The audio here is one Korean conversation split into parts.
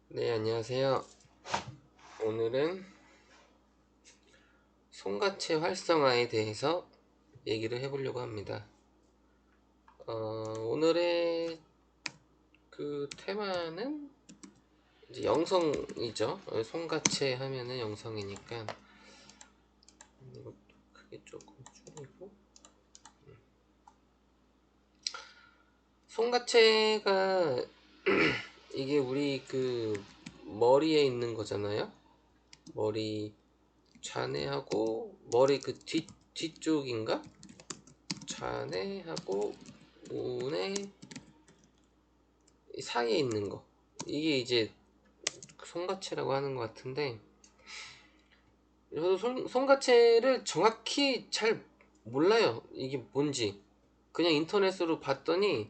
네, 안녕하세요. 오늘은 손가체 활성화에 대해서 얘기를 해보려고 합니다. 오늘의 그 테마는 이제 영성이죠. 손가체 하면은 영성이니까 이것도 크게 조금 줄이고, 손가체가 이게 우리 그 머리에 있는 거잖아요. 머리 좌뇌하고 머리 그 뒤쪽인가? 좌뇌하고 우뇌 사이에 있는 거, 이게 이제 손가체라고 하는 것 같은데, 저도 손가체를 정확히 잘 몰라요. 이게 뭔지. 그냥 인터넷으로 봤더니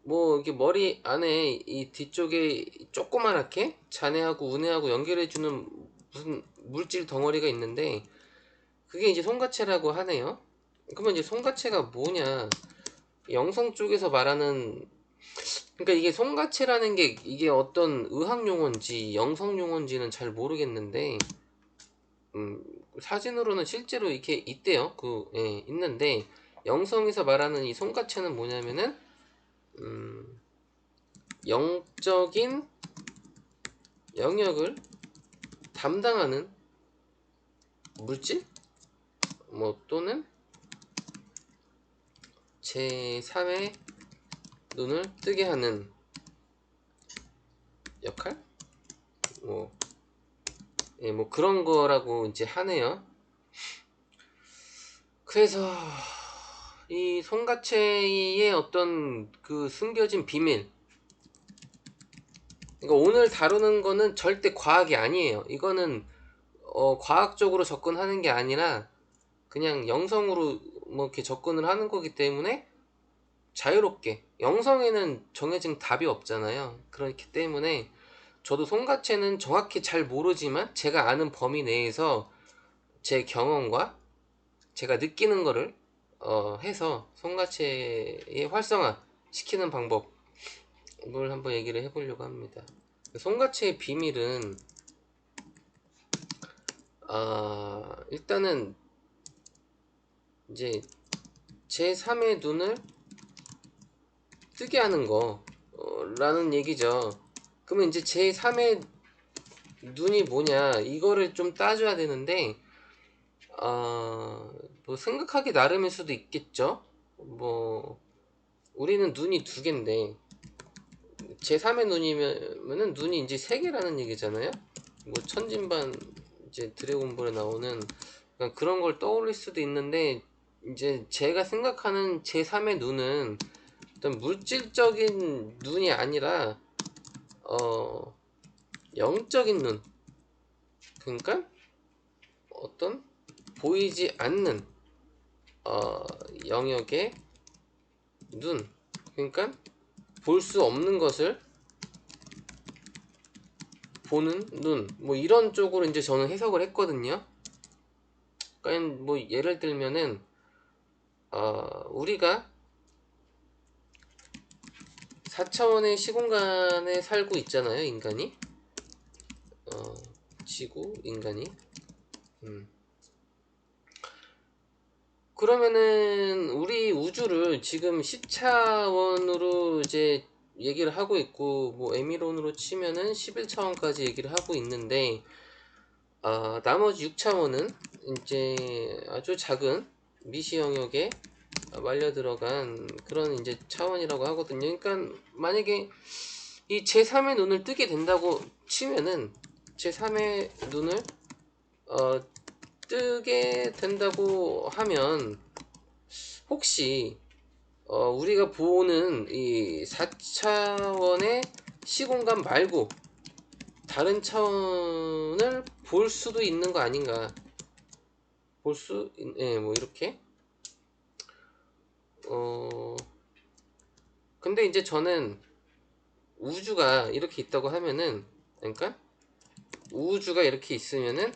뭐 이게 머리 안에 이 뒤쪽에 조그만하게 좌뇌하고 우뇌하고 연결해주는 무슨 물질 덩어리가 있는데, 그게 이제 손가체라고 하네요. 그러면 이제 손가체가 뭐냐, 영성 쪽에서 말하는, 그러니까 이게 손가체라는 게 이게 어떤 의학 용어인지 영성 용어인지는 잘 모르겠는데, 음, 사진으로는 실제로 이렇게 있대요. 있는데, 영성에서 말하는 이 손가체는 뭐냐면은, 음, 영적인 영역을 담당하는 물질, 뭐 또는 제3의 눈을 뜨게 하는 역할, 뭐, 뭐 그런 거라고 이제 하네요. 그래서 이 손가체의 어떤 그 숨겨진 비밀, 그러니까 오늘 다루는 거는 절대 과학이 아니에요. 이거는 과학적으로 접근하는 게 아니라 그냥 영성으로 뭐 이렇게 접근을 하는 거기 때문에, 자유롭게, 영성에는 정해진 답이 없잖아요. 그렇기 때문에 저도 손가체는 정확히 잘 모르지만 제가 아는 범위 내에서 제 경험과 제가 느끼는 거를 해서 손가체의 활성화 시키는 방법을 한번 얘기를 해보려고 합니다. 손가체의 비밀은, 일단은 이제 제3의 눈을 뜨게 하는 거 라는 얘기죠. 그러면 이제 제3의 눈이 뭐냐, 이거를 좀 따져야 되는데, 뭐 생각하기 나름일 수도 있겠죠. 뭐 우리는 눈이 두 개인데, 제3의 눈이면은 눈이 이제 세 개라는 얘기잖아요. 뭐 천진반 이제 드래곤볼에 나오는 그런 걸 떠올릴 수도 있는데, 이제 제가 생각하는 제3의 눈은 어떤 물질적인 눈이 아니라 어 영적인 눈, 그러니까 어떤 보이지 않는 영역의 눈, 그러니까 볼 수 없는 것을 보는 눈, 뭐 이런 쪽으로 이제 저는 해석을 했거든요. 그러니까 뭐 예를 들면은 우리가 4차원의 시공간에 살고 있잖아요, 인간이. 지구, 인간이. 그러면은 우리 우주를 지금 10차원으로 이제 얘기를 하고 있고, 뭐 에미론으로 치면은 11차원까지 얘기를 하고 있는데, 나머지 6차원은 이제 아주 작은 미시 영역에 말려 들어간 그런 이제 차원이라고 하거든요. 그러니까 만약에 이 제3의 눈을 뜨게 된다고 치면은, 제3의 눈을 어, 뜨게 된다고 하면, 혹시 우리가 보는 이 4차원의 시공간 말고 다른 차원을 볼 수도 있는 거 아닌가. 예, 뭐 이렇게. 어 근데 이제 저는 우주가 이렇게 있다고 하면은, 그러니까 우주가 이렇게 있으면은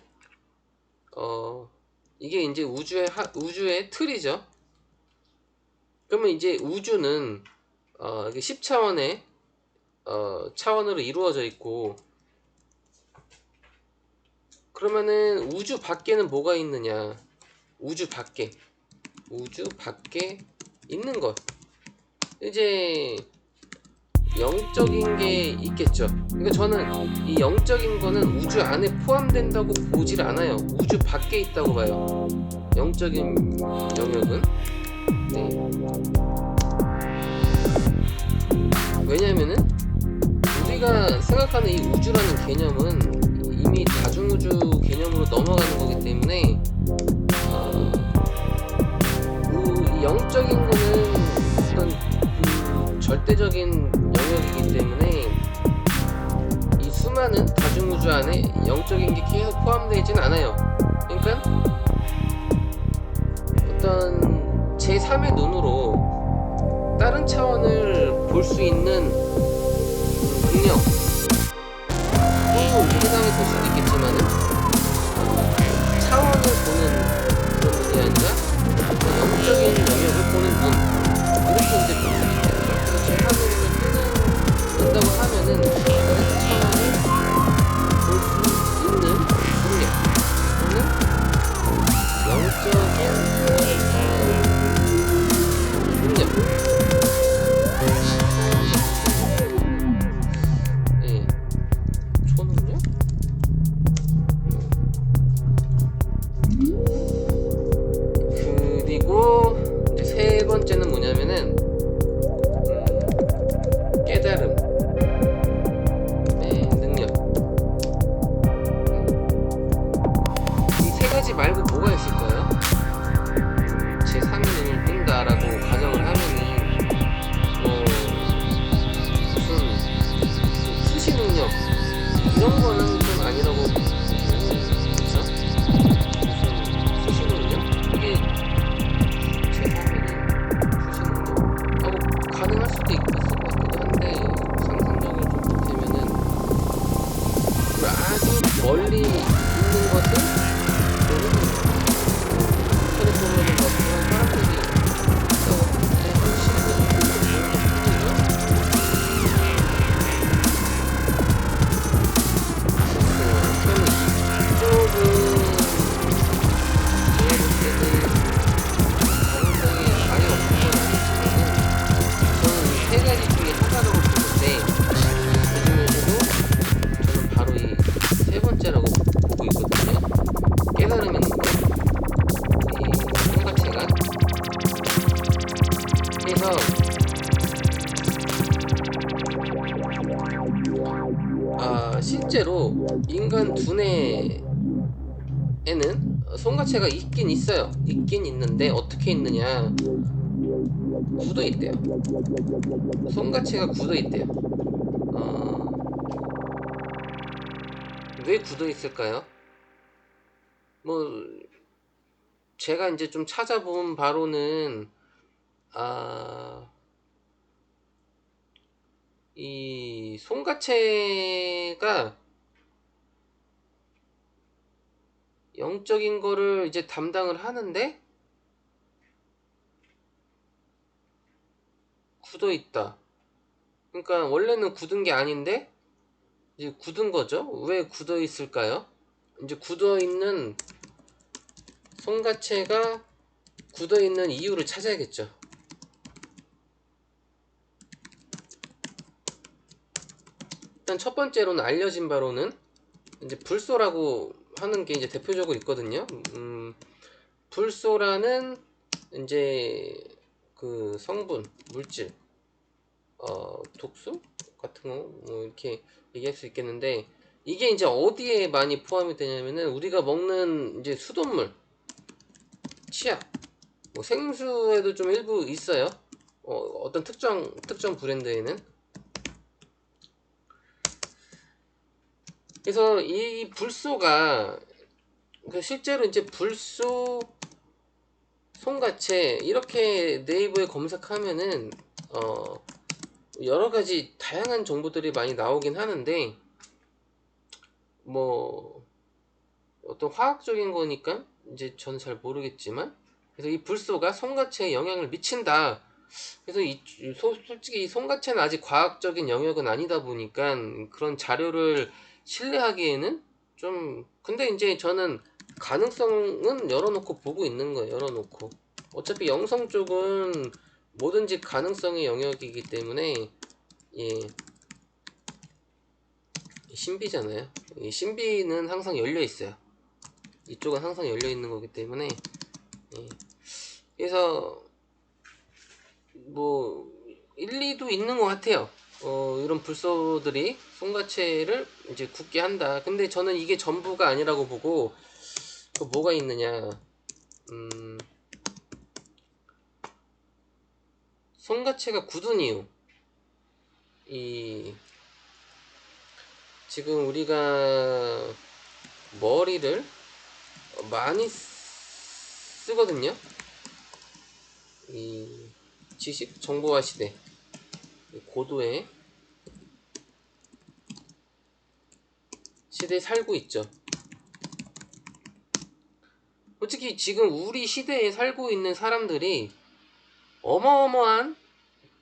어 이게 이제 우주의 틀이죠. 그러면 이제 우주는 10차원의 차원으로 이루어져 있고, 그러면은 우주 밖에는 뭐가 있느냐? 우주 밖에 있는 것, 이제 영적인 게 있겠죠. 그러니까 저는 이 영적인 거는 우주 안에 포함된다고 보질 않아요. 우주 밖에 있다고 봐요, 영적인 영역은. 네. 왜냐면은 우리가 생각하는 이 우주라는 개념은 이미 다중우주 개념으로 넘어가는 거기 때문에 이 영적인 거는 어떤 절대적인 영역이기 때문에 이 수많은 다중우주 안에 영적인 게 계속 포함되진 않아요. 그러니까 어떤 제3의 눈으로 다른 차원을 볼 수 있는 능력, 또 세상에 볼 수도 있겠지만은 차원을 보는 그런 눈이 아니라 영적인 영역을 보는 눈, 이렇게 이제 볼 수 있겠죠. 그래서 제3의 눈을 뜬다고 하면은 다른 차원을 볼 수 있는 능력 또는 영적인 능력. 예, 초능력? 그리고 이제 세 번째는 뭐냐면은 깨달음의 능력. 이 세 가지 말고 뭐가 있을까요? 제3의 눈을 뜬다라고 가정을 하면은 무슨 수시 능력 이런 거는 좀 아니라고 보고, 그쵸? 무슨 수시 능력? 이게 제3의 눈 수시 능력? 가능할 수도 있을 것 같기도 한데, 상상력을 좀 보태면은 아주 멀리 있는 것은 인터넷 보면은 막 그런 사람들이 있다고 하는데 실제로 그런 거 저는 이쪽은 제가 볼 때는 가능성이 아예 없는 건 아니지만은 저는 이 세 가지 중에 하나라고 보는데, 그중에서도 저는 바로 이 세 번째라고 보고 있거든요. 깨달음의 능력, 이 생가체가. 그래서 실제로 인간 두뇌에는 송가체가 있긴 있어요. 있긴 있는데 어떻게 있느냐? 굳어 있대요. 송가체가 굳어 있대요. 왜 굳어 있을까요? 뭐 제가 이제 좀 찾아본 바로는 이 송가체가 영적인 거를 이제 담당을 하는데 굳어 있다. 그러니까 원래는 굳은 게 아닌데 이제 굳은 거죠. 왜 굳어 있을까요? 이제 굳어 있는 송가체가 굳어 있는 이유를 찾아야겠죠. 일단 첫 번째로는 알려진 바로는 이제 불소라고 하는 게 이제 대표적으로 있거든요. 불소라는 이제 그 성분, 물질, 독소 같은 거 뭐 이렇게 얘기할 수 있겠는데, 이게 이제 어디에 많이 포함이 되냐면은 우리가 먹는 이제 수돗물, 치약, 뭐 생수에도 좀 일부 있어요. 어떤 특정 브랜드에는. 그래서 이 불소가 실제로 이제 불소, 송가체 이렇게 네이버에 검색하면은 여러 가지 다양한 정보들이 많이 나오긴 하는데, 뭐 어떤 화학적인 거니까 이제 저는 잘 모르겠지만, 그래서 이 불소가 송가체에 영향을 미친다. 그래서 솔직히 이 송가체는 아직 과학적인 영역은 아니다 보니까 그런 자료를 신뢰하기에는 좀 근데 이제 저는 가능성은 열어놓고 보고 있는 거예요. 열어놓고 어차피 영성 쪽은 뭐든지 가능성의 영역이기 때문에 예 신비잖아요. 이 신비는 항상 열려 있어요. 이쪽은 항상 열려 있는 거기 때문에 예. 그래서 뭐 일리도 있는 것 같아요. 이런 불소들이 송가체를 이제 굳게 한다. 근데 저는 이게 전부가 아니라고 보고 또 뭐가 있느냐. 음, 송가체가 굳은 이유. 이 지금 우리가 머리를 많이 쓰거든요. 이 지식 정보화 시대 고도의 시대에 살고 있죠. 솔직히 지금 우리 시대에 살고 있는 사람들이 어마어마한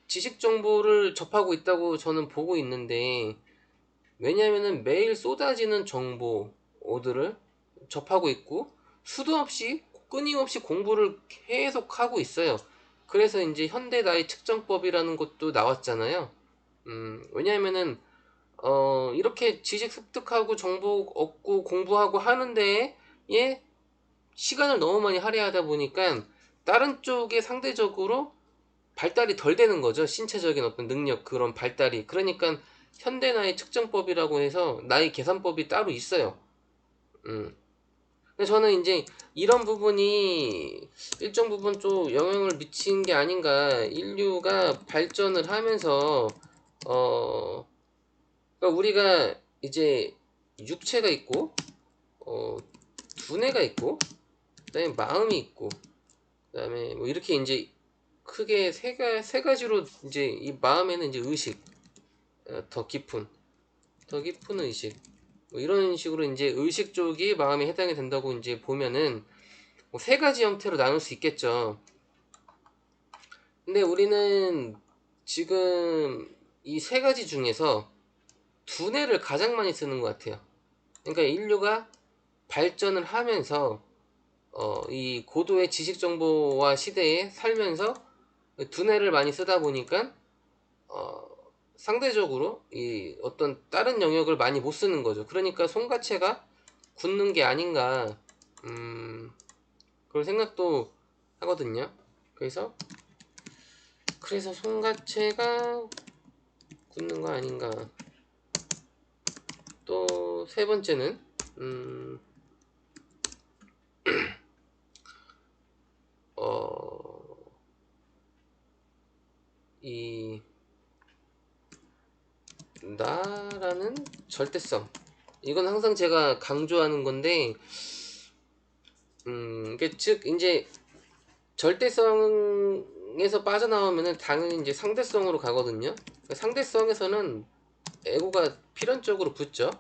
지식 정보를 접하고 있다고 저는 보고 있는데 왜냐면은 매일 쏟아지는 정보들을 접하고 있고 수도 없이 끊임없이 공부를 계속 하고 있어요. 그래서 이제 현대 나이 측정법이라는 것도 나왔잖아요. 왜냐면은 이렇게 지식 습득하고 정보 얻고 공부하고 하는데 예 시간을 너무 많이 할애하다 보니까 다른 쪽에 상대적으로 발달이 덜 되는 거죠. 신체적인 어떤 능력 그런 발달이. 그러니까 현대 나이 측정법이라고 해서 나이 계산법이 따로 있어요. 음. 근데 저는 이제 이런 부분이 일정 부분 좀 영향을 미친 게 아닌가. 인류가 발전을 하면서 어 그러니까 우리가 이제 육체가 있고 어 두뇌가 있고 그다음에 마음이 있고 그다음에 뭐 이렇게 이제 크게 세 가지로 이제 이 마음에는 이제 의식 더 깊은 의식 뭐 이런 식으로 이제 의식 쪽이 마음에 해당이 된다고 이제 보면은 뭐세 가지 형태로 나눌 수 있겠죠. 근데 우리는 지금 이 세 가지 중에서 두뇌를 가장 많이 쓰는 것 같아요. 그러니까 인류가 발전을 하면서 이 고도의 지식 정보화 시대에 살면서 두뇌를 많이 쓰다 보니까 어, 상대적으로 이 어떤 다른 영역을 많이 못 쓰는 거죠. 그러니까 손가체가 굳는 게 아닌가 그런 생각도 하거든요. 그래서 손가체가 굳는 거 아닌가. 또 세 번째는 이 나라는 절대성. 이건 항상 제가 강조하는 건데, 즉 이제 절대성에서 빠져나오면은 당연히 이제 상대성으로 가거든요. 상대성에서는 에고가 필연적으로 붙죠.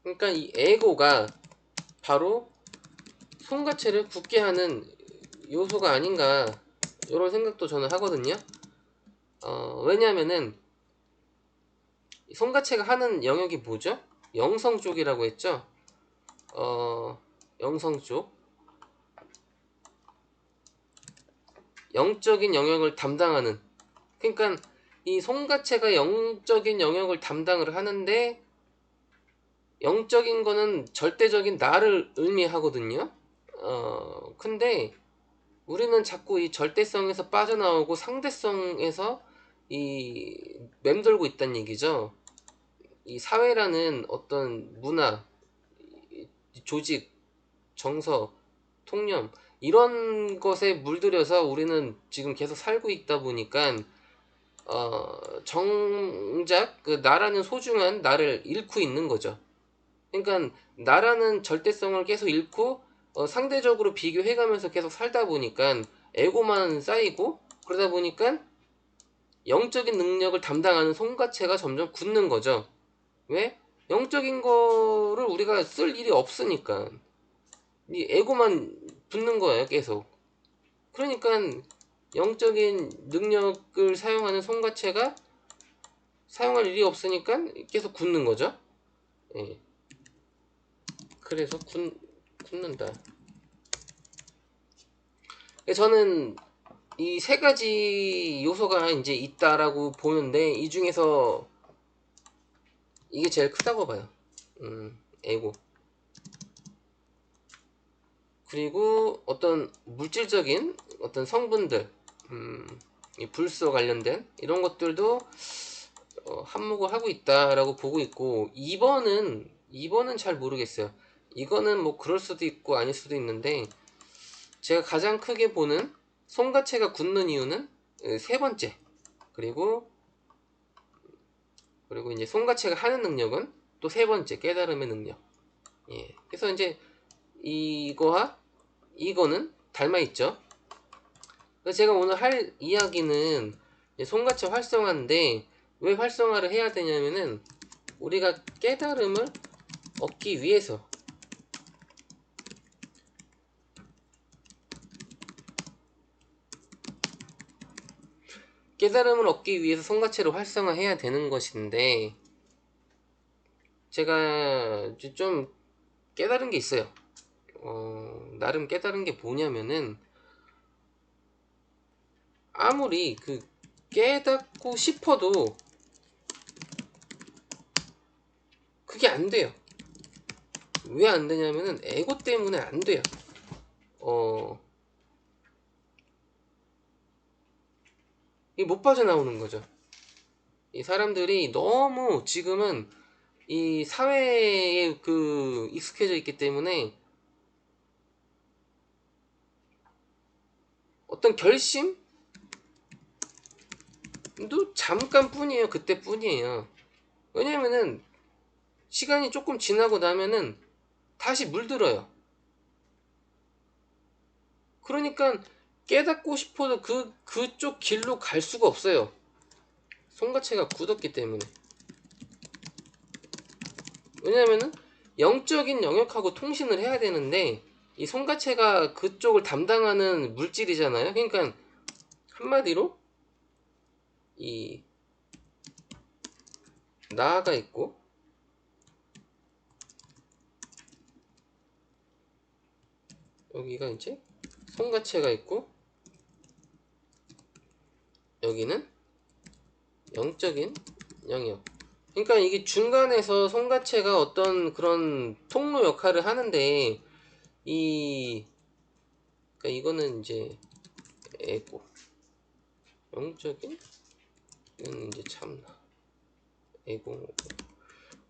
그러니까 이 에고가 바로 손가체를 굳게 하는 요소가 아닌가 이런 생각도 저는 하거든요. 왜냐면은 손가체가 하는 영역이 뭐죠? 영성 쪽이라고 했죠. 영성 쪽 영적인 영역을 담당하는 그러니까 이 손가체가 영적인 영역을 담당을 하는데 영적인 거는 절대적인 나를 의미하거든요. 근데 우리는 자꾸 이 절대성에서 빠져나오고 상대성에서 이 맴돌고 있다는 얘기죠. 이 사회라는 어떤 문화, 조직, 정서, 통념 이런 것에 물들여서 우리는 지금 계속 살고 있다 보니까 정작 그 나라는 소중한 나를 잃고 있는 거죠. 그러니까 나라는 절대성을 계속 잃고 상대적으로 비교해가면서 계속 살다 보니까 에고만 쌓이고 그러다 보니까 영적인 능력을 담당하는 손가체가 점점 굳는 거죠. 왜? 영적인 거를 우리가 쓸 일이 없으니까 이 에고만 붙는 거예요 계속. 그러니까 영적인 능력을 사용하는 손가체가 사용할 일이 없으니까 계속 굳는 거죠. 예. 그래서 굳는다. 저는 이 세 가지 요소가 이제 있다라고 보는데, 이 중에서 이게 제일 크다고 봐요. 에고. 그리고 어떤 물질적인 어떤 성분들, 이 불소 관련된 이런 것들도 한몫을 하고 있다라고 보고 있고, 2번은 잘 모르겠어요. 이거는 뭐 그럴 수도 있고 아닐 수도 있는데, 제가 가장 크게 보는 손가체가 굳는 이유는 세 번째, 그리고 이제 손가체가 하는 능력은 또 세 번째, 깨달음의 능력. 예. 그래서 이제 이거와 이거는 닮아 있죠. 그래서 제가 오늘 할 이야기는 손가체 활성화인데, 왜 활성화를 해야 되냐면은 우리가 깨달음을 얻기 위해서, 손가체를 활성화해야 되는 것인데, 제가 이제 좀 깨달은 게 있어요. 나름 깨달은 게 뭐냐면은, 아무리 깨닫고 싶어도 그게 안 돼요. 왜 안 되냐면은 에고 때문에 안 돼요. 이 못 빠져나오는 거죠. 이 사람들이 너무 지금은 이 사회에 익숙해져 있기 때문에, 어떤 결심도 잠깐 뿐이에요. 그때 뿐이에요. 왜냐면은 시간이 조금 지나고 나면은 다시 물들어요. 그러니까 깨닫고 싶어도 그쪽 길로 갈 수가 없어요. 손가체가 굳었기 때문에. 왜냐면은 영적인 영역하고 통신을 해야 되는데, 이 손가체가 그쪽을 담당하는 물질이잖아요. 그러니까 한마디로 이 나가 있고, 여기가 이제 손가체가 있고, 여기는 영적인 영역. 그러니까 이게 중간에서 손가체가 어떤 그런 통로 역할을 하는데, 그러니까 이거는 이제 에고, 영적인, 이건 이제 참나, 에고.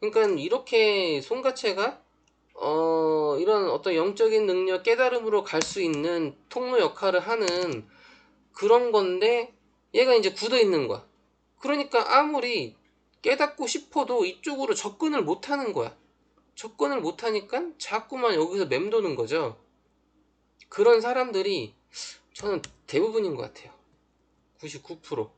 그러니까 이렇게 손가체가 이런 어떤 영적인 능력, 깨달음으로 갈 수 있는 통로 역할을 하는 그런 건데, 얘가 이제 굳어 있는 거야. 그러니까 아무리 깨닫고 싶어도 이쪽으로 접근을 못 하는 거야. 접근을 못 하니까 자꾸만 여기서 맴도는 거죠. 그런 사람들이 저는 대부분인 것 같아요. 99%.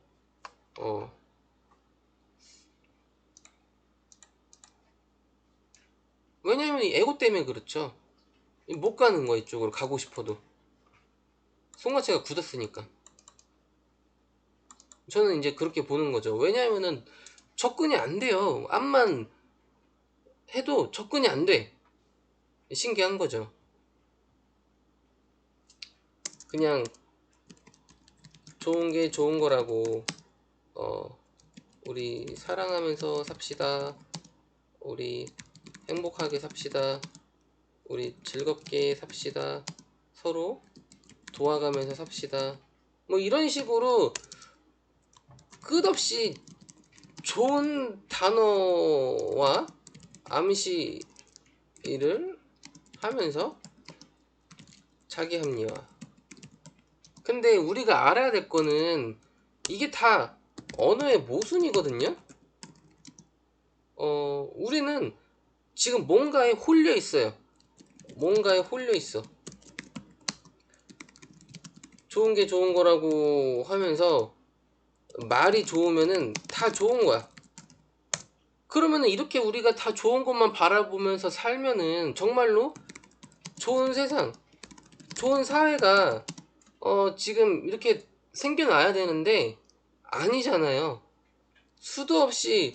왜냐면 이 에고 때문에 그렇죠. 못 가는 거야. 이쪽으로 가고 싶어도 손가체가 굳었으니까. 저는 이제 그렇게 보는 거죠. 왜냐면은 접근이 안 돼요. 암만 해도 접근이 안 돼. 신기한 거죠. 그냥 좋은 게 좋은 거라고, 우리 사랑하면서 삽시다. 우리 행복하게 삽시다. 우리 즐겁게 삽시다. 서로 도와가면서 삽시다. 뭐 이런 식으로 끝없이 좋은 단어와 암시를 하면서 자기 합리화. 근데 우리가 알아야 될 거는 이게 다 언어의 모순이거든요. 우리는 지금 뭔가에 홀려 있어요. 뭔가에 홀려 있어. 좋은 게 좋은 거라고 하면서 말이 좋으면은 다 좋은 거야. 그러면은 이렇게 우리가 다 좋은 것만 바라보면서 살면은 정말로 좋은 세상, 좋은 사회가 지금 이렇게 생겨나야 되는데 아니잖아요. 수도 없이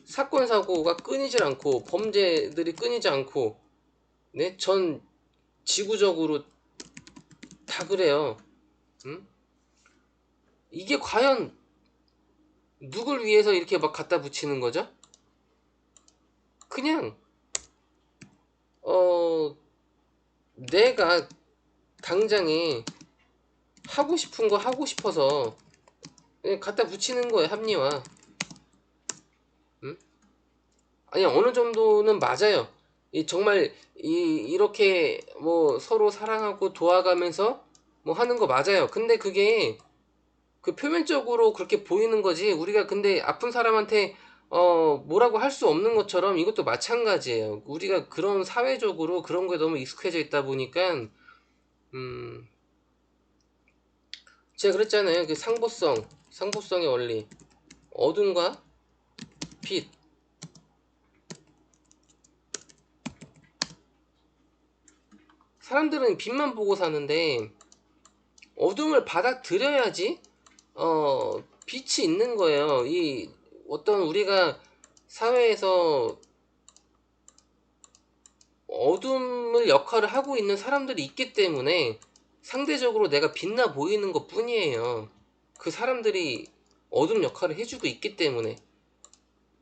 사건 사고가 끊이질 않고 범죄들이 끊이지 않고 네? 전 지구적으로 다 그래요. 응? 이게 과연 누굴 위해서 이렇게 막 갖다 붙이는 거죠? 그냥 내가 당장에 하고 싶은 거 하고 싶어서 그냥 갖다 붙이는 거예요. 합리화. 응? 아니 어느 정도는 맞아요. 정말 이렇게 뭐 서로 사랑하고 도와가면서 뭐 하는 거 맞아요. 근데 그게 그 표면적으로 그렇게 보이는 거지. 우리가 근데 아픈 사람한테 뭐라고 할 수 없는 것처럼 이것도 마찬가지예요. 우리가 그런 사회적으로 그런 거에 너무 익숙해져 있다 보니까 음 제가 그랬잖아요. 그 상보성의 원리. 어둠과 빛. 사람들은 빛만 보고 사는데 어둠을 받아들여야지 빛이 있는 거예요. 이 어떤 우리가 사회에서 어둠을 역할을 하고 있는 사람들이 있기 때문에 상대적으로 내가 빛나 보이는 것 뿐이에요. 그 사람들이 어둠 역할을 해주고 있기 때문에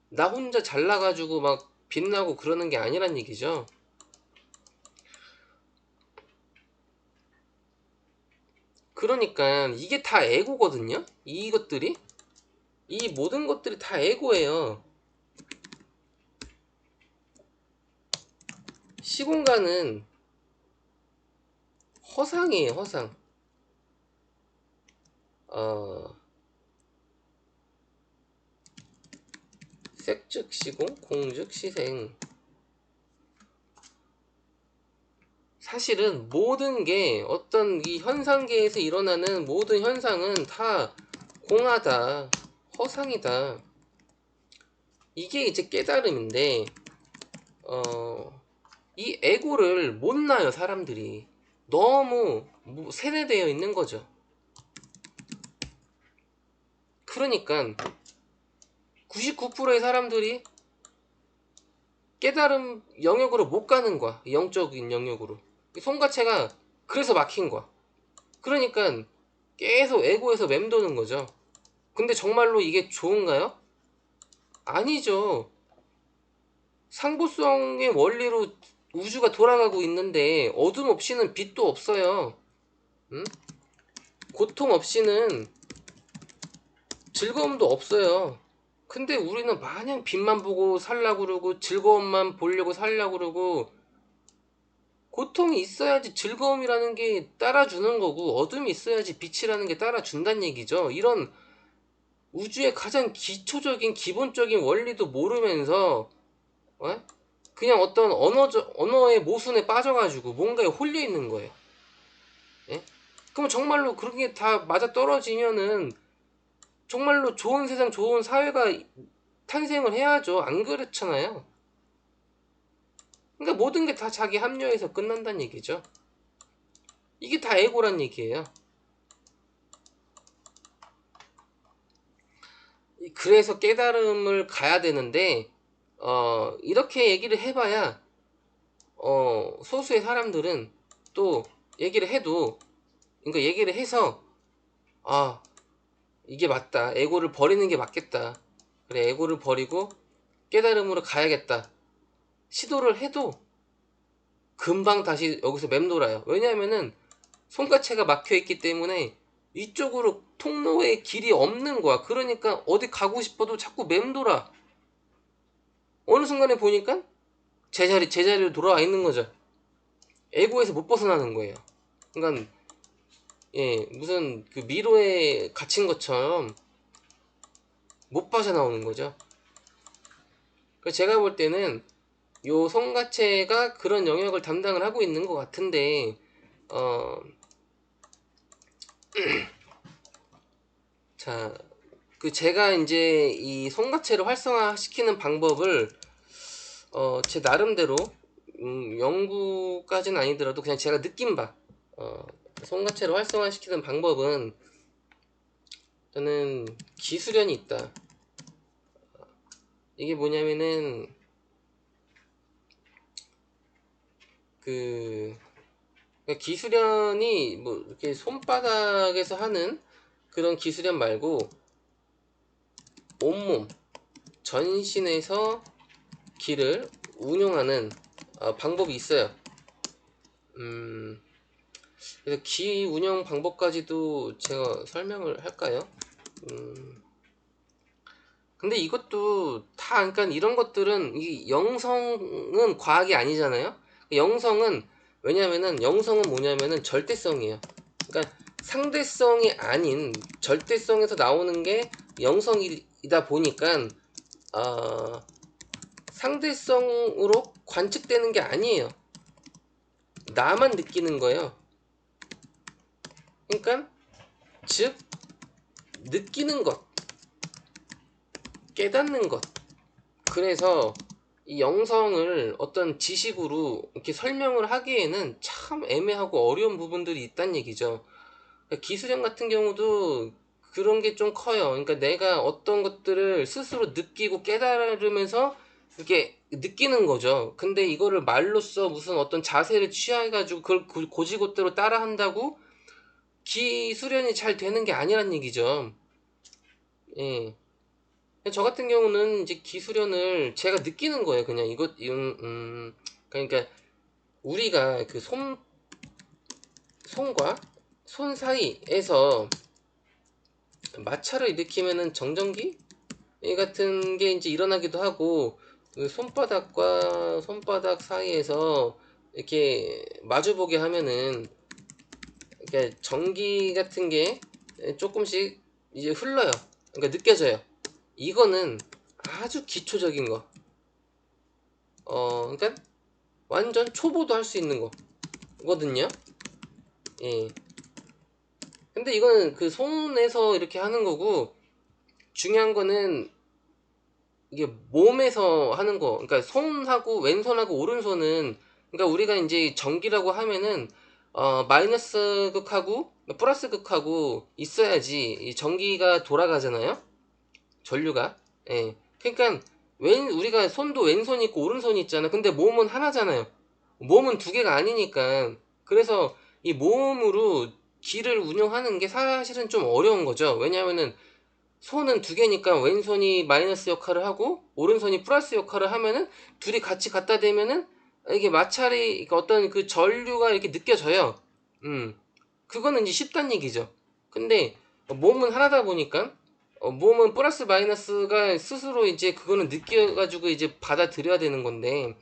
나 혼자 잘나가지고 막 빛나고 그러는 게 아니란 얘기죠. 그러니까 이게 다 에고거든요. 이 모든 것들이 다 에고예요. 시공간은 허상이에요, 허상. 어, 색즉 시공, 공즉 시생. 사실은 모든 게 어떤 이 현상계에서 일어나는 모든 현상은 다 공하다, 허상이다. 이게 이제 깨달음인데, 이 에고를 못 놔요, 사람들이. 너무 세뇌되어 있는 거죠. 그러니까 99%의 사람들이 깨달음 영역으로 못 가는 거야. 영적인 영역으로. 손가체가 그래서 막힌 거야. 그러니까 계속 에고에서 맴도는 거죠. 근데 정말로 이게 좋은가요? 아니죠. 상보성의 원리로 우주가 돌아가고 있는데 어둠 없이는 빛도 없어요. 응? 고통 없이는 즐거움도 없어요. 근데 우리는 마냥 빛만 보고 살려고 그러고 즐거움만 보려고 살려고 그러고 고통이 있어야지 즐거움이라는 게 따라주는 거고 어둠이 있어야지 빛이라는 게 따라준다는 얘기죠. 이런 우주의 가장 기초적인 기본적인 원리도 모르면서 어? 그냥 어떤 언어의 모순에 빠져가지고 뭔가에 홀려 있는 거예요. 예? 그럼 정말로 그런 게 다 맞아 떨어지면은 정말로 좋은 세상, 좋은 사회가 탄생을 해야죠. 안 그렇잖아요. 그러니까 모든 게 다 자기 합리화에서 끝난다는 얘기죠. 이게 다 에고란 얘기예요. 그래서 깨달음을 가야 되는데 이렇게 얘기를 해봐야 소수의 사람들은 또 얘기를 해도 그러니까 얘기를 해서 아 이게 맞다, 에고를 버리는 게 맞겠다, 그래 에고를 버리고 깨달음으로 가야겠다 시도를 해도 금방 다시 여기서 맴돌아요. 왜냐하면은 손가체가 막혀 있기 때문에 이쪽으로 통로의 길이 없는 거야. 그러니까 어디 가고 싶어도 자꾸 맴돌아. 어느 순간에 보니까 제자리로 돌아와 있는 거죠. 에고에서 못 벗어나는 거예요. 그러니까 예, 무슨 그 미로에 갇힌 것처럼 못 빠져나오는 거죠. 그래서 제가 볼 때는 요 성가체가 그런 영역을 담당을 하고 있는 것 같은데 어, 자, 그 제가 이제 이 성가체를 활성화시키는 방법을 제 나름대로 연구까지는 아니더라도 그냥 제가 느낀 바 성가체를 활성화시키는 방법은 저는 기술연이 있다. 이게 뭐냐면은 그 그러니까 기수련이 뭐 이렇게 손바닥에서 하는 그런 기수련 말고 온몸 전신에서 기를 운용하는 방법이 있어요. 그래서 기 운영 방법까지도 제가 설명을 할까요? 근데 이것도 다, 그러니까 이런 것들은 이 영성은 과학이 아니잖아요. 영성은 왜냐면은 영성은 뭐냐면은 절대성이에요. 그러니까 상대성이 아닌 절대성에서 나오는 게 영성이다 보니까 어, 상대성으로 관측되는 게 아니에요. 나만 느끼는 거예요. 그러니까 즉 느끼는 것, 깨닫는 것. 그래서 이 영성을 어떤 지식으로 이렇게 설명을 하기에는 참 애매하고 어려운 부분들이 있다는 얘기죠. 그러니까 기술형 같은 경우도 그런 게 좀 커요. 그러니까 내가 어떤 것들을 스스로 느끼고 깨달으면서 이렇게 느끼는 거죠. 근데 이거를 말로써 무슨 어떤 자세를 취해가지고 그걸 고지고대로 따라 한다고 기수련이 잘 되는 게 아니란 얘기죠. 예. 저 같은 경우는 이제 기수련을 제가 느끼는 거예요. 그냥 그러니까 우리가 그 손과 손 사이에서 마찰을 일으키면은 정전기 같은 게 이제 일어나기도 하고, 그 손바닥과 손바닥 사이에서 이렇게 마주보게 하면은 이렇게 전기 같은 게 조금씩 이제 흘러요. 그러니까 느껴져요. 이거는 아주 기초적인 거. 그러니까 완전 초보도 할 수 있는 거거든요. 예. 근데 이거는 그 손에서 이렇게 하는 거고, 중요한 거는 이게 몸에서 하는 거. 그러니까 손하고 왼손하고 오른손은, 그러니까 우리가 이제 전기라고 하면은 마이너스 극하고 플러스 극하고 있어야지 이 전기가 돌아가잖아요. 전류가. 예. 그러니까 우리가 손도 왼손이 있고 오른손이 있잖아. 근데 몸은 하나잖아요. 몸은 두 개가 아니니까. 그래서 이 몸으로 기를 운영하는 게 사실은 좀 어려운 거죠. 왜냐하면은 손은 두 개니까 왼손이 마이너스 역할을 하고 오른손이 플러스 역할을 하면은 둘이 같이 갖다 대면은 이게 마찰이, 그러니까 어떤 그 전류가 이렇게 느껴져요. 그거는 이제 쉽단 얘기죠. 근데 몸은 하나다 보니까 몸은 플러스 마이너스가 스스로 이제 그거는 느껴가지고 이제 받아들여야 되는 건데,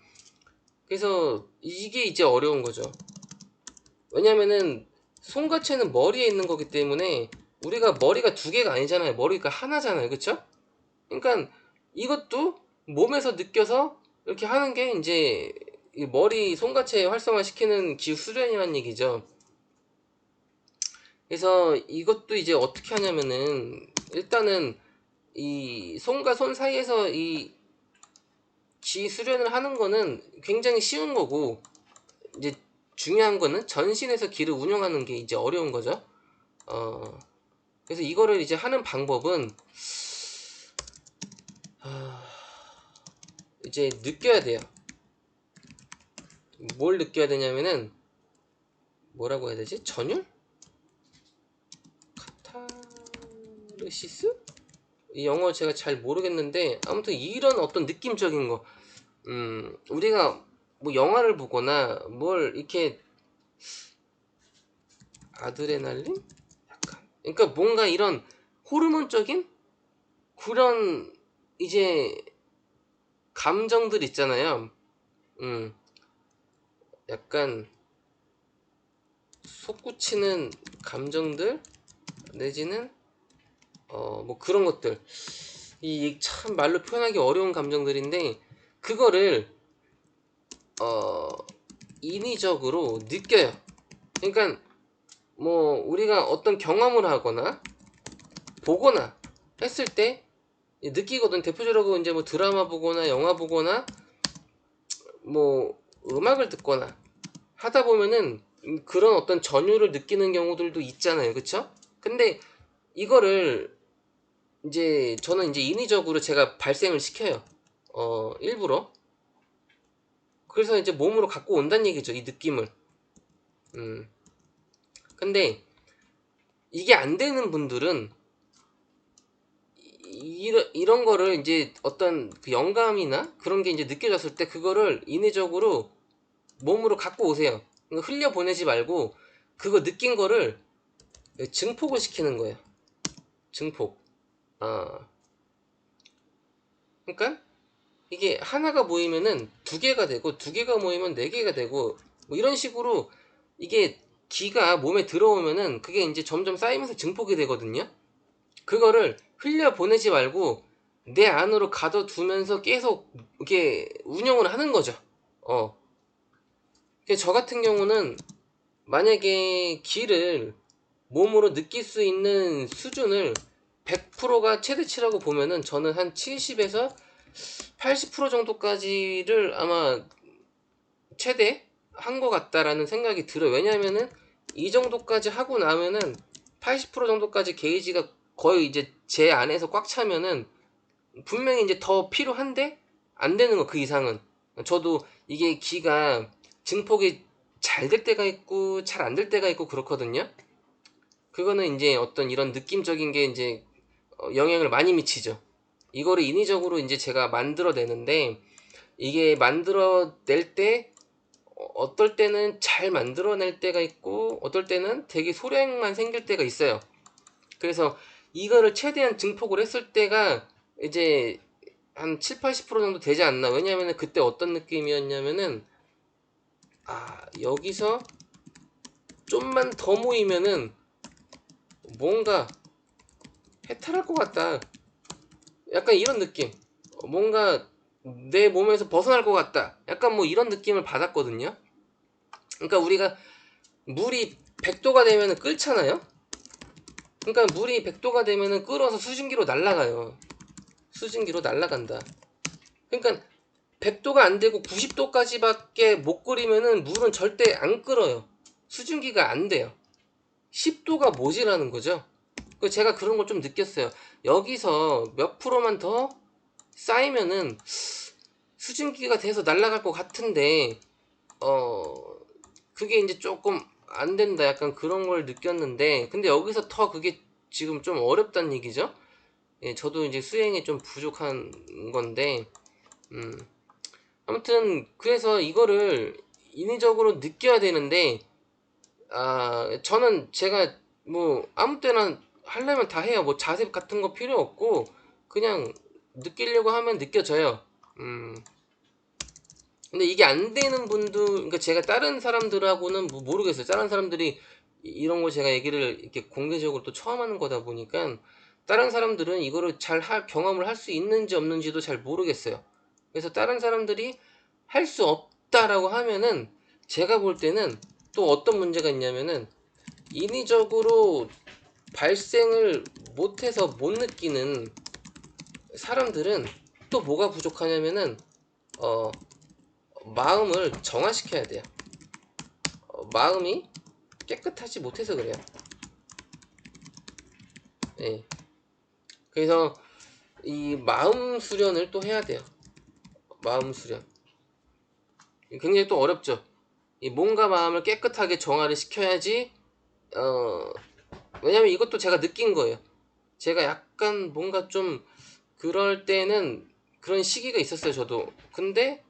그래서 이게 이제 어려운 거죠. 왜냐면은 손과체는 머리에 있는 거기 때문에 우리가 머리가 두 개가 아니잖아요. 머리가 하나잖아요. 그쵸? 그러니까 이것도 몸에서 느껴서 이렇게 하는 게 이제 이 머리 손과체 활성화 시키는 기술련이라는 얘기죠. 그래서 이것도 이제 어떻게 하냐면은 일단은 이 손과 손 사이에서 이 기수련을 하는 거는 굉장히 쉬운 거고, 이제 중요한 거는 전신에서 기를 운영하는 게 이제 어려운 거죠. 어, 그래서 이거를 이제 하는 방법은 이제 느껴야 돼요. 뭘 느껴야 되냐면은 뭐라고 해야 되지? 전율? 카타르시스? 이 영어 제가 잘 모르겠는데 아무튼 이런 어떤 느낌적인 거, 우리가 뭐 영화를 보거나 뭘 이렇게 아드레날린? 약간. 그러니까 뭔가 이런 호르몬적인 그런 이제 감정들 있잖아요. 음, 약간 솟구치는 감정들 내지는 뭐 그런 것들. 이 참 말로 표현하기 어려운 감정들인데 그거를 어 인위적으로 느껴요. 그러니까 뭐 우리가 어떤 경험을 하거나 보거나 했을 때 느끼거든. 대표적으로 이제 뭐 드라마 보거나 영화 보거나 뭐 음악을 듣거나 하다 보면은 그런 어떤 전율을 느끼는 경우들도 있잖아요. 그쵸? 근데 이거를 이제 저는 이제 인위적으로 제가 발생을 시켜요. 일부러. 그래서 이제 몸으로 갖고 온다는 얘기죠, 이 느낌을. 근데 이게 안 되는 분들은 이런 거를 이제 어떤 그 영감이나 그런 게 이제 느껴졌을 때 그거를 인위적으로 몸으로 갖고 오세요. 그러니까 흘려 보내지 말고 그거 느낀 거를 증폭을 시키는 거예요. 증폭. 아, 그러니까 이게 하나가 모이면은 두 개가 되고 두 개가 모이면 네 개가 되고 뭐 이런 식으로 이게 기가 몸에 들어오면은 그게 이제 점점 쌓이면서 증폭이 되거든요. 그거를 흘려 보내지 말고 내 안으로 가둬두면서 계속 이렇게 운영을 하는 거죠. 어. 저 같은 경우는 만약에 기를 몸으로 느낄 수 있는 수준을 100%가 최대치라고 보면은 저는 한 70에서 80% 정도까지를 아마 최대 한 것 같다라는 생각이 들어요. 왜냐하면은 이 정도까지 하고 나면은 80% 정도까지 게이지가 거의 이제 제 안에서 꽉 차면은 분명히 이제 더 필요한데 안 되는 거 그 이상은. 저도 이게 기가 증폭이 잘 될 때가 있고 잘 안 될 때가 있고 그렇거든요. 그거는 이제 어떤 이런 느낌적인 게 이제 영향을 많이 미치죠. 이거를 인위적으로 이제 제가 만들어내는데 이게 만들어낼 때 어떨 때는 잘 만들어낼 때가 있고 어떨 때는 되게 소량만 생길 때가 있어요. 그래서 이거를 최대한 증폭을 했을 때가 이제 한 7, 80% 정도 되지 않나. 왜냐면은 그때 어떤 느낌이었냐면은 여기서 좀만 더 모이면은 뭔가 해탈할 것 같다. 약간 이런 느낌. 뭔가 내 몸에서 벗어날 것 같다. 약간 뭐 이런 느낌을 받았거든요. 그러니까 우리가 물이 100도가 되면은 끓잖아요. 그러니까 물이 100도가 되면은 끓어서 수증기로 날아가요. 수증기로 날아간다. 그러니까 100도가 안 되고 90도까지밖에 못 끓이면은 물은 절대 안 끓어요. 수증기가 안 돼요. 10도가 모자라는 거죠. 제가 그런 걸 좀 느꼈어요. 여기서 몇 프로만 더 쌓이면은 수증기가 돼서 날아갈 것 같은데 어 그게 이제 조금 안 된다 약간 그런 걸 느꼈는데 근데 여기서 더 그게 지금 좀 어렵다는 얘기죠. 예, 저도 이제 수행이 좀 부족한 건데 음 아무튼 그래서 이거를 인위적으로 느껴야 되는데 저는 제가 뭐 아무 때나 하려면 다 해요. 뭐 자세 같은 거 필요 없고 그냥 느끼려고 하면 느껴져요. 근데 이게 안 되는 분들, 그러니까 제가 다른 사람들하고는 뭐 모르겠어요. 다른 사람들이 이런 걸 제가 얘기를 이렇게 공개적으로 또 처음 하는 거다 보니까 다른 사람들은 이거를 잘 경험을 할 수 있는지 없는지도 잘 모르겠어요. 그래서 다른 사람들이 할 수 없다라고 하면은 제가 볼 때는 또 어떤 문제가 있냐면은 인위적으로 발생을 못해서 못 느끼는 사람들은 또 뭐가 부족하냐면은 어 마음을 정화시켜야 돼요. 마음이 깨끗하지 못해서 그래요. 예. 그래서 이 마음 수련을 또 해야 돼요. 마음 수련. 굉장히 또 어렵죠. 이 몸과 마음을 깨끗하게 정화를 시켜야지. 어 왜냐면 이것도 제가 느낀 거예요. 제가 약간 뭔가 좀 그럴 때는 그런 시기가 있었어요. 저도. 근데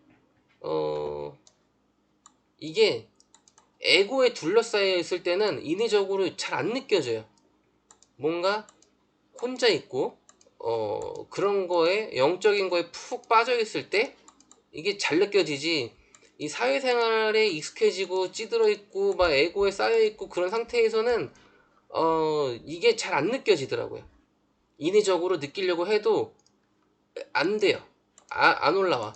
이게 에고에 둘러싸여 있을 때는 인위적으로 잘 안 느껴져요. 뭔가 혼자 있고 그런 거에 영적인 거에 푹 빠져 있을 때 이게 잘 느껴지지. 이 사회생활에 익숙해지고 찌들어 있고 막 에고에 쌓여 있고 그런 상태에서는 이게 잘 안 느껴지더라고요. 인위적으로 느끼려고 해도 안 돼요. 안 올라와.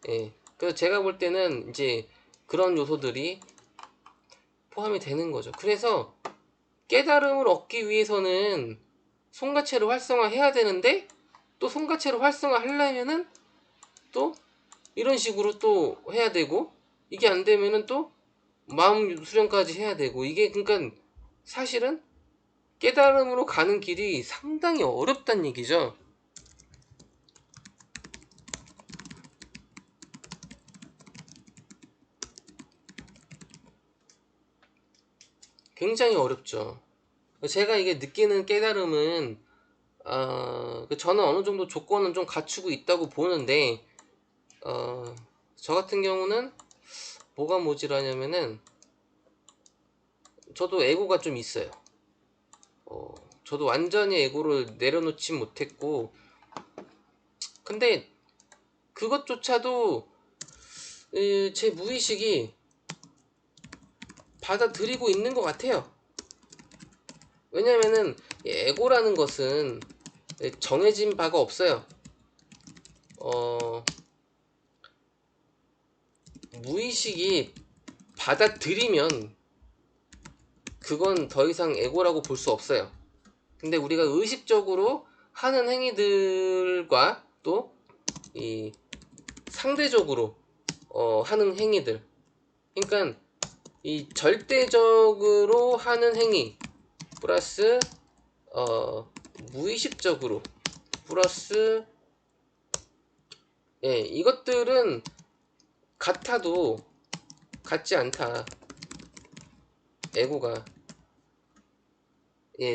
예. 그래서 제가 볼 때는 이제 그런 요소들이 포함이 되는 거죠. 그래서 깨달음을 얻기 위해서는 손가체를 활성화해야 되는데 또 손가체를 활성화하려면은 또 이런 식으로 또 해야 되고 이게 안 되면은 또 마음 수련까지 해야 되고 이게 그러니까 사실은 깨달음으로 가는 길이 상당히 어렵다는 얘기죠. 굉장히 어렵죠. 제가 이게 느끼는 깨달음은 저는 어느 정도 조건은 좀 갖추고 있다고 보는데 저 같은 경우는 뭐가 모자라냐면은 저도 에고가 좀 있어요. 저도 완전히 에고를 내려놓지 못했고, 근데 그것조차도 제 무의식이 받아들이고 있는 것 같아요. 왜냐면은 이 에고라는 것은 정해진 바가 없어요. 무의식이 받아들이면 그건 더 이상 에고라고 볼 수 없어요. 근데 우리가 의식적으로 하는 행위들과 또 이 상대적으로 하는 행위들, 그러니까 이 절대적으로 하는 행위 플러스 무의식적으로 플러스 이것들은 같아도 같지 않다. 에고가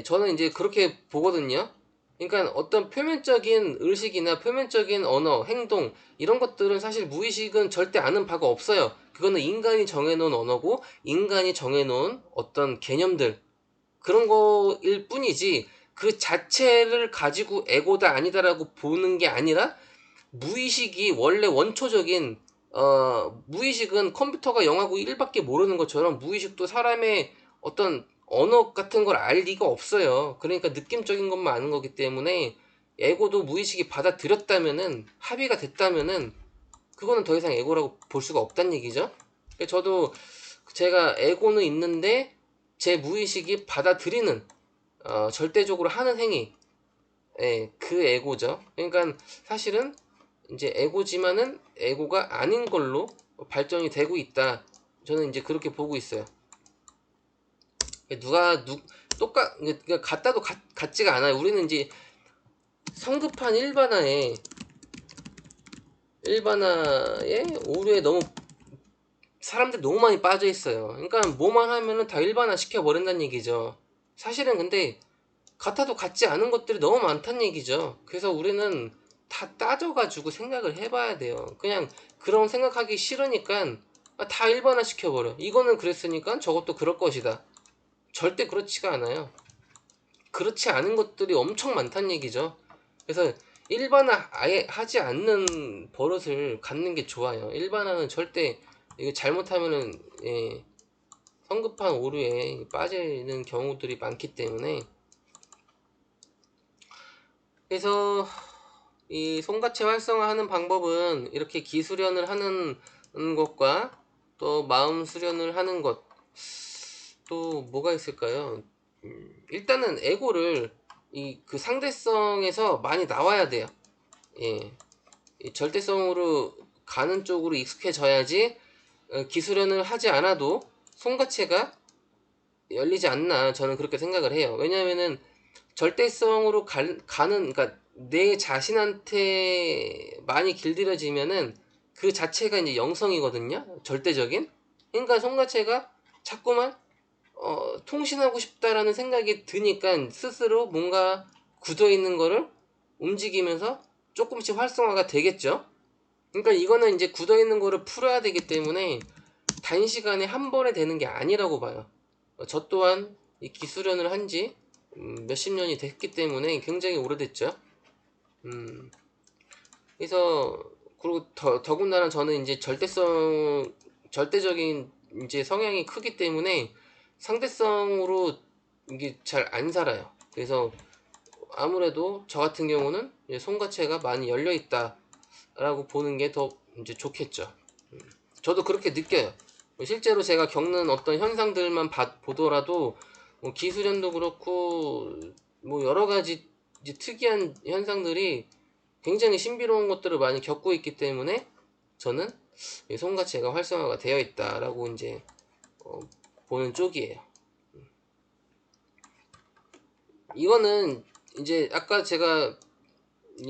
저는 이제 그렇게 보거든요. 그러니까 어떤 표면적인 의식이나 표면적인 언어, 행동 이런 것들은 사실 무의식은 절대 아는 바가 없어요. 그거는 인간이 정해놓은 언어고 인간이 정해놓은 어떤 개념들 그런 거일 뿐이지 그 자체를 가지고 에고다 아니다라고 보는 게 아니라 무의식이 원래 원초적인 무의식은 컴퓨터가 0하고 1밖에 모르는 것처럼 무의식도 사람의 어떤 언어 같은 걸 알 리가 없어요. 그러니까 느낌적인 것만 아는 거기 때문에 에고도 무의식이 받아들였다면은 합의가 됐다면은 그거는 더 이상 에고라고 볼 수가 없다는 얘기죠. 저도 제가 에고는 있는데 제 무의식이 받아들이는 절대적으로 하는 행위 그 에고죠. 그러니까 사실은 이제 에고지만은 에고가 아닌 걸로 발전이 되고 있다. 저는 이제 그렇게 보고 있어요. 누가 그러니까 같다도 같지가 않아요. 우리는 이제 성급한 일반화의 오류에 너무 사람들 너무 많이 빠져 있어요. 그러니까 뭐만 하면은 다 일반화 시켜 버린다는 얘기죠. 사실은 근데 같아도 같지 않은 것들이 너무 많다는 얘기죠. 그래서 우리는 다 따져가지고 생각을 해봐야 돼요. 그냥 그런 생각하기 싫으니까 다 일반화 시켜버려. 이거는 그랬으니까 저것도 그럴 것이다. 절대 그렇지가 않아요. 그렇지 않은 것들이 엄청 많다는 얘기죠. 그래서 일반화 아예 하지 않는 버릇을 갖는 게 좋아요. 일반화는 절대 이거 잘못하면은 성급한 오류에 빠지는 경우들이 많기 때문에 그래서 이 손가체 활성화하는 방법은 이렇게 기수련을 하는 것과 또 마음 수련을 하는 것, 또 뭐가 있을까요? 일단은 에고를 그 상대성에서 많이 나와야 돼요. 예, 이 절대성으로 가는 쪽으로 익숙해져야지 기수련을 하지 않아도 손가체가 열리지 않나 저는 그렇게 생각을 해요. 왜냐면은 절대성으로 가는 그러니까 내 자신한테 많이 길들여지면은 그 자체가 이제 영성이거든요. 절대적인. 그러니까 손가체가 자꾸만 통신하고 싶다라는 생각이 드니까 스스로 뭔가 굳어 있는 거를 움직이면서 조금씩 활성화가 되겠죠. 그러니까 이거는 이제 굳어 있는 거를 풀어야 되기 때문에 단시간에 한 번에 되는 게 아니라고 봐요. 저 또한 이 기수련을 한지 몇십 년이 됐기 때문에 굉장히 오래됐죠. 음, 그래서 그리고 더군다나 저는 이제 절대적인 이제 성향이 크기 때문에 상대성으로 이게 잘 안 살아요. 그래서 아무래도 저 같은 경우는 손가체가 많이 열려 있다라고 보는 게 더 이제 좋겠죠. 저도 그렇게 느껴요. 실제로 제가 겪는 어떤 현상들만 보더라도 뭐 기술연도 그렇고 뭐 여러 가지 이제 특이한 현상들이 굉장히 신비로운 것들을 많이 겪고 있기 때문에 저는 손가체가 활성화가 되어 있다라고 이제 보는 쪽이에요. 이거는 이제 아까 제가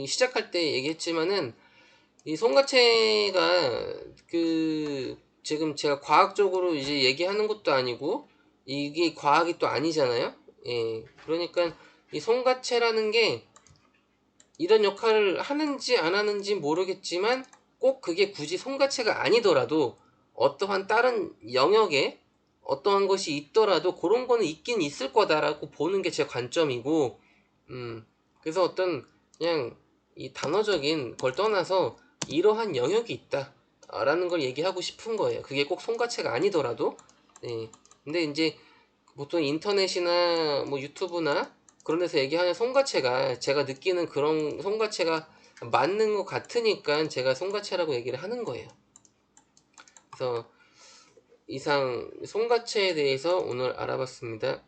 시작할 때 얘기했지만은 이 손가체가 지금 제가 과학적으로 이제 얘기하는 것도 아니고 이게 과학이 또 아니잖아요. 예, 그러니까 이 송가체라는 게 이런 역할을 하는지 안 하는지 모르겠지만 꼭 그게 굳이 송가체가 아니더라도 어떠한 다른 영역에 어떠한 것이 있더라도 그런 거는 있긴 있을 거다라고 보는 게 제 관점이고, 그래서 어떤 그냥 이 단어적인 걸 떠나서 이러한 영역이 있다라는 걸 얘기하고 싶은 거예요. 그게 꼭 송가체가 아니더라도. 네. 근데 이제 보통 인터넷이나 뭐 유튜브나 그런 데서 얘기하는 송가체가 제가 느끼는 그런 송가체가 맞는 것 같으니까 제가 송가체라고 얘기를 하는 거예요. 그래서 이상 송가체에 대해서 오늘 알아봤습니다.